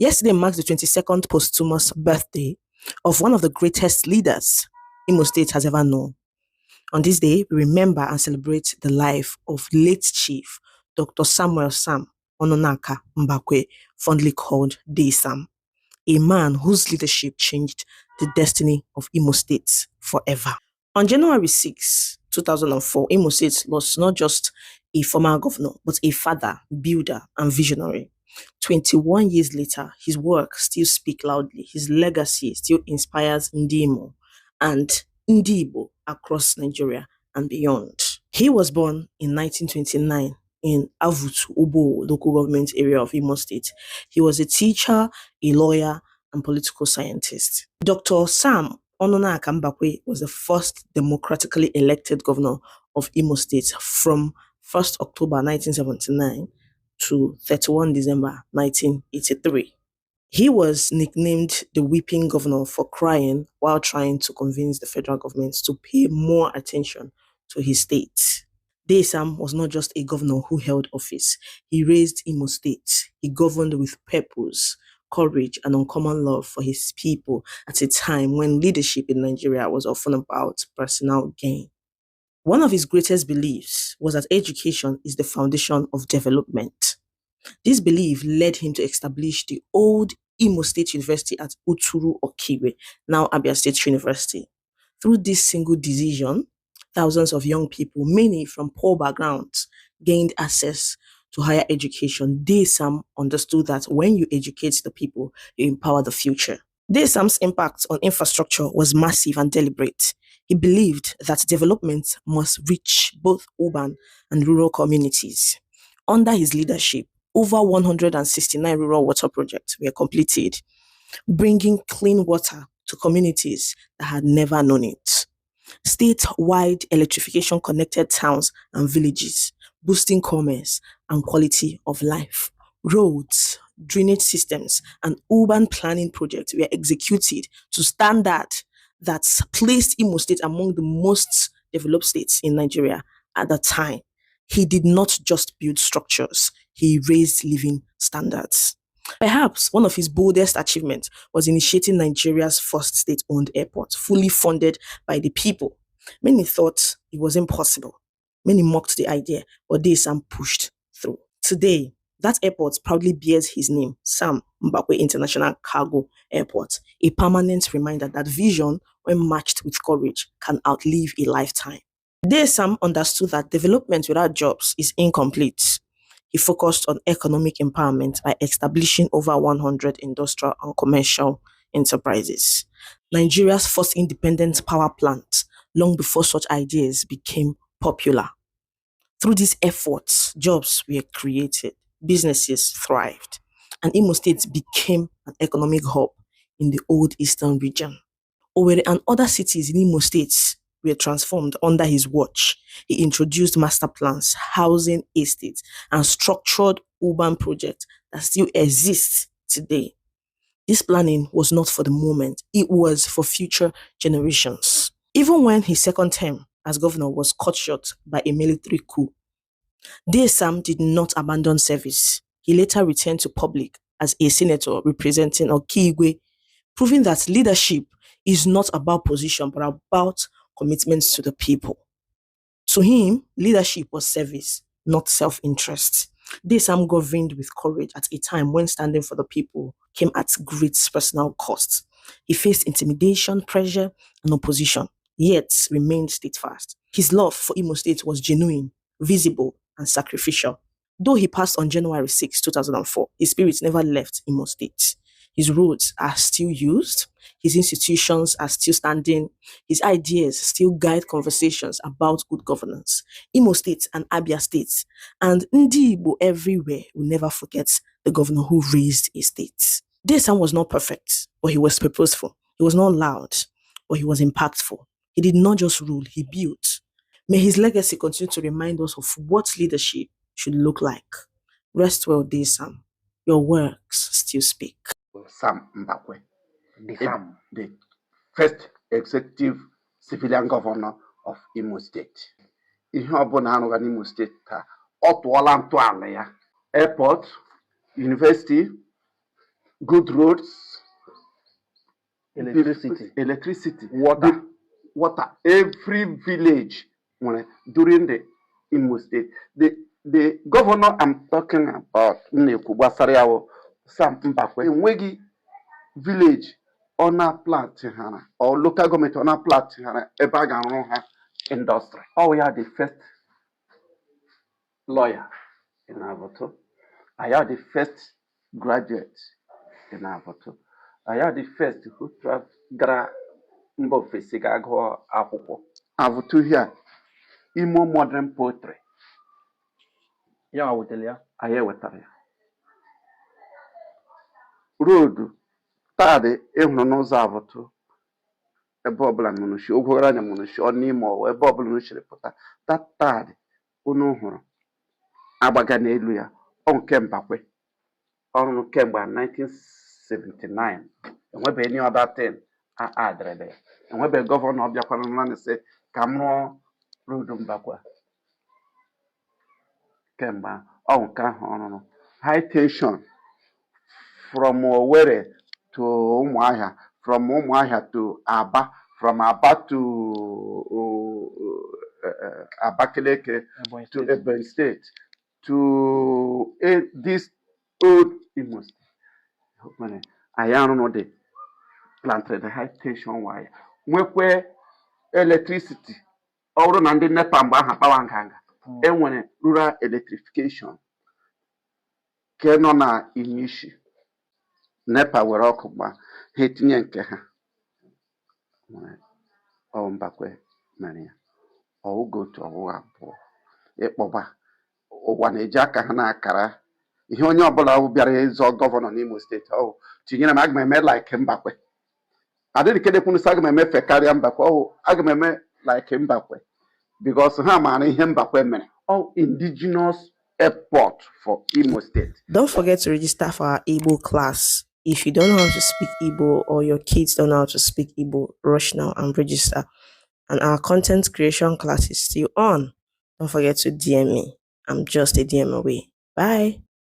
Yesterday marks the 22nd posthumous birthday of one of the greatest leaders Imo State has ever known. On this day, we remember and celebrate the life of late Chief Dr. Sam Mbakwe, fondly called Sam, a man whose leadership changed the destiny of Imo State forever. On January 6, 2004, Imo State lost not just a former governor, but a father, builder, and visionary. 21 years later, his work still speaks loudly. His legacy still inspires Ndimo and Ndibo across Nigeria and beyond. He was born in 1929 in Avutu, Ubo local government area of Imo State. He was a teacher, a lawyer, and political scientist. Dr. Sam Mbakwe was the first democratically elected governor of Imo State from 1st October 1979 to 31 December 1983. He was nicknamed the weeping governor for crying while trying to convince the federal government to pay more attention to his state. Sam was not just a governor who held office. He raised Imo State. He governed with purpose, courage, and uncommon love for his people at a time when leadership in Nigeria was often about personal gain. One of his greatest beliefs was that education is the foundation of development. This belief led him to establish the old Imo State University at Uturu Okiwe, now Abia State University. Through this single decision, thousands of young people, many from poor backgrounds, gained access to higher education. Sam understood that when you educate the people, you empower the future. Sam's impact on infrastructure was massive and deliberate. He believed that development must reach both urban and rural communities. Under his leadership, over 169 rural water projects were completed, bringing clean water to communities that had never known it. Statewide electrification connected towns and villages, boosting commerce and quality of life. Roads, drainage systems, and urban planning projects were executed to standards that placed Imo State among the most developed states in Nigeria at the time. He did not just build structures, he raised living standards. Perhaps one of his boldest achievements was initiating Nigeria's first state-owned airport, fully funded by the people. Many thought it was impossible. Many mocked the idea, but Sam pushed through. Today, that airport proudly bears his name, Sam Mbakwe International Cargo Airport, a permanent reminder that vision, when matched with courage, can outlive a lifetime. Sam understood that development without jobs is incomplete. He focused on economic empowerment by establishing over 100 industrial and commercial enterprises. Nigeria's first independent power plant, long before such ideas became popular. Through these efforts, jobs were created, businesses thrived, and Imo State became an economic hub in the old eastern region. Owerri and other cities in Imo State were transformed under his watch. He introduced master plans, housing estates, and structured urban projects that still exist today. This planning was not for the moment, it was for future generations. Even when his second term as governor was cut short by a military coup, Sam did not abandon service. He later returned to public as a senator representing Okigwe, proving that leadership is not about position but about commitments to the people. To him, leadership was service, not self-interest. Sam governed with courage at a time when standing for the people came at great personal cost. He faced intimidation, pressure, and opposition, yet remained steadfast. His love for Imo State was genuine, visible, and sacrificial. Though he passed on January 6, 2004, his spirit never left Imo State. His roads are still used, his institutions are still standing, his ideas still guide conversations about good governance. Imo State and Abia State and Ndibo everywhere will never forget the governor who raised a state. Sam was not perfect, but he was purposeful. He was not loud, but he was impactful. He did not just rule, he built. May his legacy continue to remind us of what leadership should look like. Rest well, Sam. Your works still speak. Sam Mbakwe, the first executive civilian governor of Imo State. Ihe ọbụla arụga n'Imo State ka ọ tụọla ntọala ya. Airport, university, good roads, electricity, water. Every village during the Imo State. The governor I'm talking about, Sam Mbakwe, enweghị village ọ na-plant ha or local government ọ na-plant ha ebe a ga-arụ ha industry. Oh, we are the first lawyer in Avoto. I am the first graduate in Avoto. I am the first who gara mba ofesi ga gụọ akwụkwọ. Avoto here, Imo modern poetry. Ya wetara ya. Anyị ewetara ya. Road taadị ịhụrụ n'ụzọ Avoto ebe ọbụla mụnụchi ogwogoro anya mụnụchi ọ n'ime ọwa ebe ọbụla unu chiri pụta taadị unu hụrụ agbaga n'elu ya ọ nke Mbakwe ọrụ kemgbe 1979 enwebeghị any other thing adịrịbe ya enwebeghị gọvanọ bịakwana naanị sị ka m rụọ road Mbakwe kemgbe ọ nke ahụ ọrụrụ high tension from Owerri to Umuahia, from Umuahia to Aba, from Aba to Abakaliki to Ebonyi State to this old Imo State. I don't know the planted the high tension wire. Nwekwe electricity. Ọrụ na ndị NEPA mgbe aha kpawa nganga. Enwere rural electrification ke nọ na Inishi. NEPA were ọkụ gba ha etinye nke ha ọ Mbakwe mere ya ọwụgo otu ọwụwa abụọ ịkpọba ụwa na-eji aka ha na-akara ihe onye ọbụla bịara ịzọ gọvanọ n'Imo steeti ọwụ tinyere m aga m eme like Mbakwe adịghị kedekwunu sị aga m eme fe karịa Mbakwe ọwụ aga m eme like Mbakwe because ha maara ihe Mbakwe mere all indigenous airport for Imo State. Don't forget to register for our Igbo class. If you don't know how to speak Igbo or your kids don't know how to speak Igbo, rush now and register. And our content creation class is still on. Don't forget to DM me. I'm just a DM away. Bye.